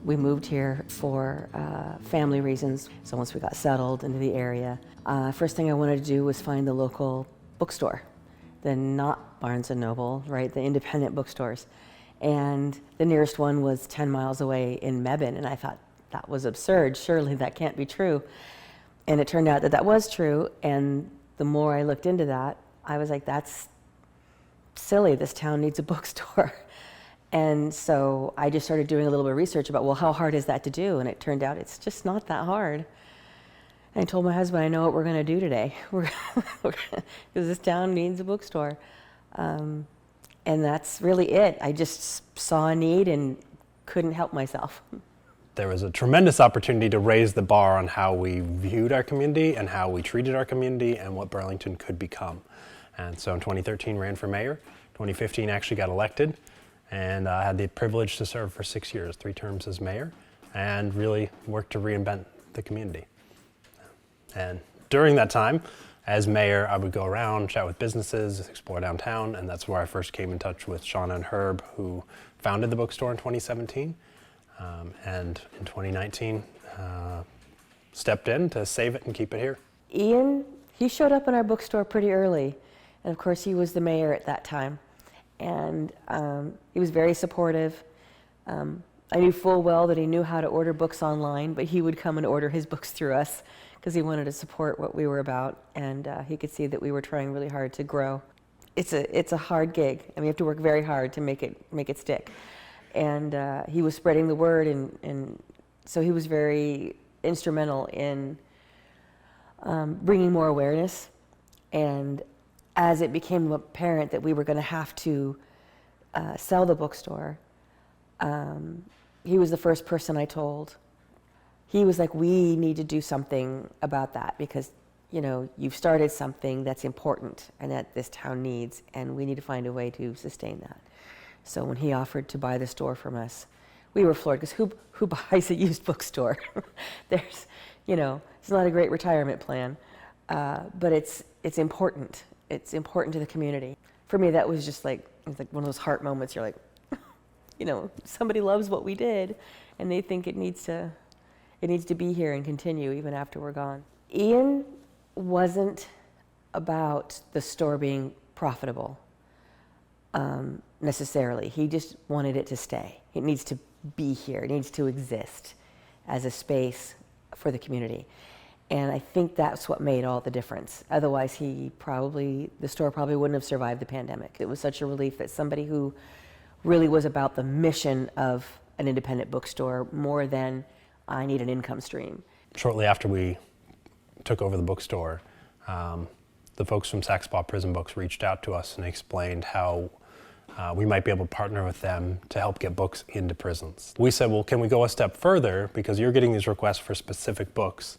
We moved here for family reasons, so once we got settled into the area, first thing I wanted to do was find the local bookstore, the not Barnes & Noble, right, the independent bookstores. And the nearest one was 10 miles away in Mebane, and I thought, that was absurd, surely that can't be true. And it turned out that that was true, and the more I looked into that, I was like, that's silly, this town needs a bookstore. And so I just started doing a little bit of research about, well, how hard is that to do? And it turned out it's just not that hard. And I told my husband, I know what we're going to do today, because this town needs a bookstore. And that's really it. I just saw a need and couldn't help myself. There was a tremendous opportunity to raise the bar on how we viewed our community and how we treated our community and what Burlington could become. And so in 2013 ran for mayor, 2015 actually got elected. And I had the privilege to serve for 6 years, 3 terms as mayor, and really worked to reinvent the community. And during that time, as mayor, I would go around, chat with businesses, explore downtown, and that's where I first came in touch with Shawna and Herb, who founded the bookstore in 2017. And in 2019, stepped in to save it and keep it here. Ian, he showed up in our bookstore pretty early, and of course he was the mayor at that time. And he was very supportive. I knew full well that he knew how to order books online, but he would come and order his books through us because he wanted to support what we were about, and he could see that we were trying really hard to grow. It's a hard gig. I mean, you have to work very hard to make it stick. And he was spreading the word, and so he was very instrumental in bringing more awareness. And as it became apparent that we were going to have to sell the bookstore, he was the first person I told. He was like, we need to do something about that because, you know, you've started something that's important and that this town needs, and we need to find a way to sustain that. So when he offered to buy the store from us, we were floored because who buys a used bookstore? There's, you know, it's not a great retirement plan, but it's important. It's important to the community. For me, that was just like, it was like one of those heart moments. You're like, you know, somebody loves what we did, and they think it needs to be here and continue even after we're gone. Ian wasn't about the store being profitable necessarily. He just wanted it to stay. It needs to be here. It needs to exist as a space for the community. And I think that's what made all the difference. Otherwise, the store probably wouldn't have survived the pandemic. It was such a relief that somebody who really was about the mission of an independent bookstore more than I need an income stream. Shortly after we took over the bookstore, the folks from Saxbaugh Prison Books reached out to us and explained how we might be able to partner with them to help get books into prisons. We said, well, can we go a step further, because you're getting these requests for specific books,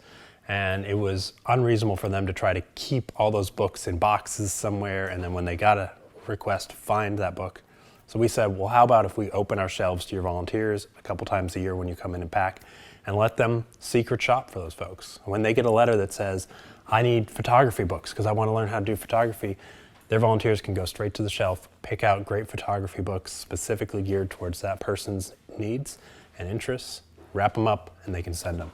and it was unreasonable for them to try to keep all those books in boxes somewhere, and then when they got a request, find that book. So we said, well, how about if we open our shelves to your volunteers a couple times a year when you come in and pack, and let them secret shop for those folks. When they get a letter that says, I need photography books because I want to learn how to do photography, their volunteers can go straight to the shelf, pick out great photography books specifically geared towards that person's needs and interests, wrap them up, and they can send them.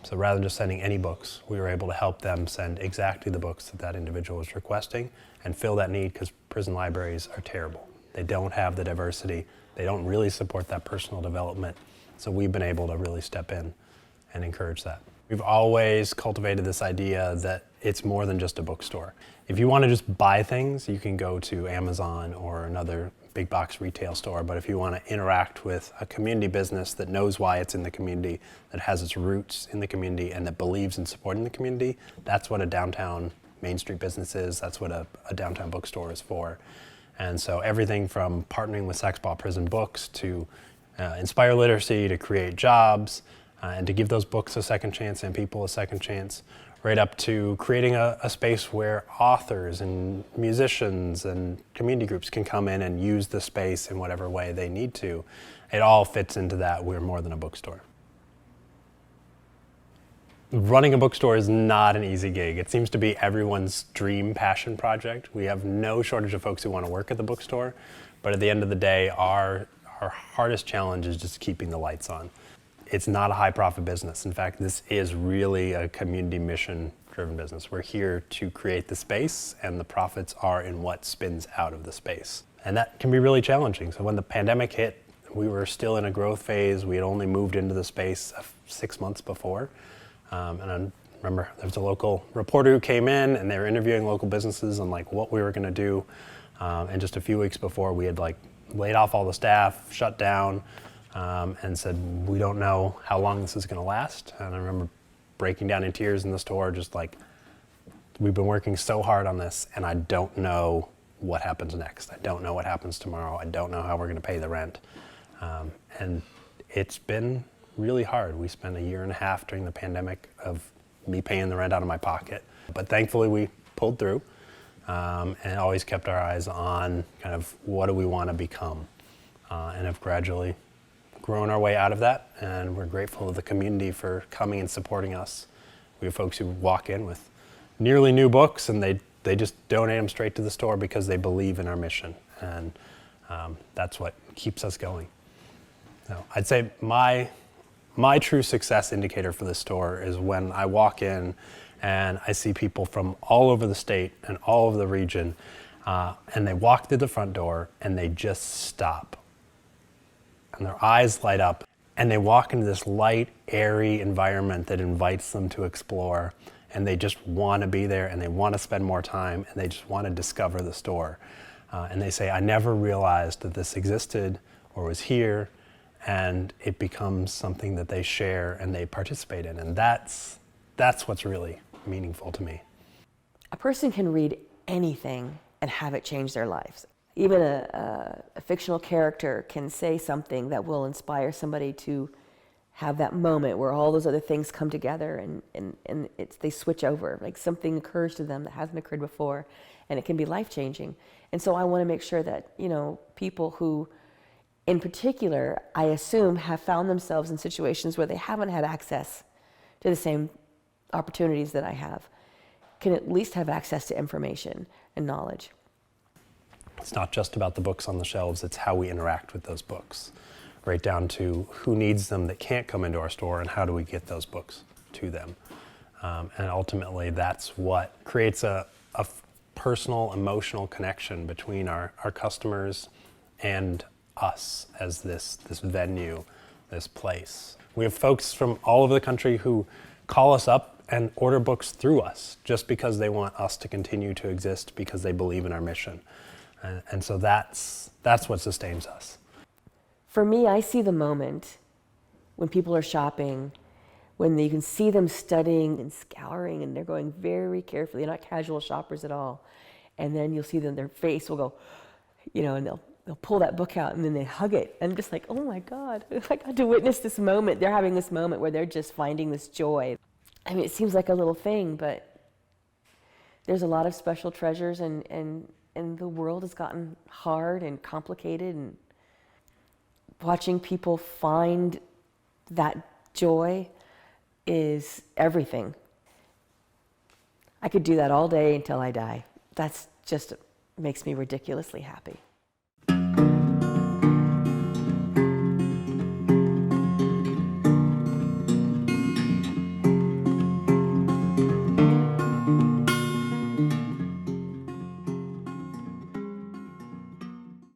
So rather than just sending any books, we were able to help them send exactly the books that that individual was requesting and fill that need, because prison libraries are terrible. They don't have the diversity. They don't really support that personal development. So we've been able to really step in and encourage that. We've always cultivated this idea that it's more than just a bookstore. If you want to just buy things, you can go to Amazon or another big box retail store, but if you want to interact with a community business that knows why it's in the community, that has its roots in the community, and that believes in supporting the community, that's what a downtown Main Street business is. That's what a downtown bookstore is for. And so everything from partnering with Saxbaugh Prison Books to inspire literacy, to create jobs, and to give those books a second chance and people a second chance, right up to creating a space where authors and musicians and community groups can come in and use the space in whatever way they need to. It all fits into that we're more than a bookstore. Running a bookstore is not an easy gig. It seems to be everyone's dream passion project. We have no shortage of folks who want to work at the bookstore, but at the end of the day, our hardest challenge is just keeping the lights on. It's not a high profit business. In fact, this is really a community mission driven business. We're here to create the space, and the profits are in what spins out of the space. And that can be really challenging. So when the pandemic hit, we were still in a growth phase. We had only moved into the space 6 months before. And I remember there was a local reporter who came in, and they were interviewing local businesses on like what we were going to do. And just a few weeks before, we had like laid off all the staff, shut down, and said, we don't know how long this is going to last. And I remember breaking down in tears in the store, just like, we've been working so hard on this, and I don't know what happens next. I don't know what happens tomorrow. I don't know how we're going to pay the rent. And it's been really hard. We spent a year and a half during the pandemic of me paying the rent out of my pocket. But thankfully we pulled through, and always kept our eyes on kind of what do we want to become, and have gradually grown our way out of that. And we're grateful to the community for coming and supporting us. We have folks who walk in with nearly new books, and they just donate them straight to the store because they believe in our mission. And that's what keeps us going. So I'd say my true success indicator for this store is when I walk in and I see people from all over the state and all over the region, and they walk through the front door and they just stop. And their eyes light up, and they walk into this light, airy environment that invites them to explore, and they just want to be there, and they want to spend more time, and they just want to discover the store. And they say, I never realized that this existed or was here, and it becomes something that they share and they participate in. And that's what's really meaningful to me. A person can read anything and have it change their lives. Even a fictional character can say something that will inspire somebody to have that moment where all those other things come together and they switch over, like something occurs to them that hasn't occurred before, and it can be life-changing. And so I want to make sure that, people who, in particular, I assume have found themselves in situations where they haven't had access to the same opportunities that I have, can at least have access to information and knowledge. It's not just about the books on the shelves, it's how we interact with those books, right down to who needs them that can't come into our store and how do we get those books to them. And ultimately, that's what creates a personal, emotional connection between our customers and us as this venue, this place. We have folks from all over the country who call us up and order books through us just because they want us to continue to exist because they believe in our mission. And so that's what sustains us. For me, I see the moment when people are shopping, when you can see them studying and scouring, and they're going very carefully. They're not casual shoppers at all. And then you'll see them, their face will go, and they'll pull that book out and then they hug it. And I'm just like, oh my God, I got to witness this moment. They're having this moment where they're just finding this joy. I mean, it seems like a little thing, but there's a lot of special treasures, and the world has gotten hard and complicated, and watching people find that joy is everything. I could do that all day until I die. That's just makes me ridiculously happy.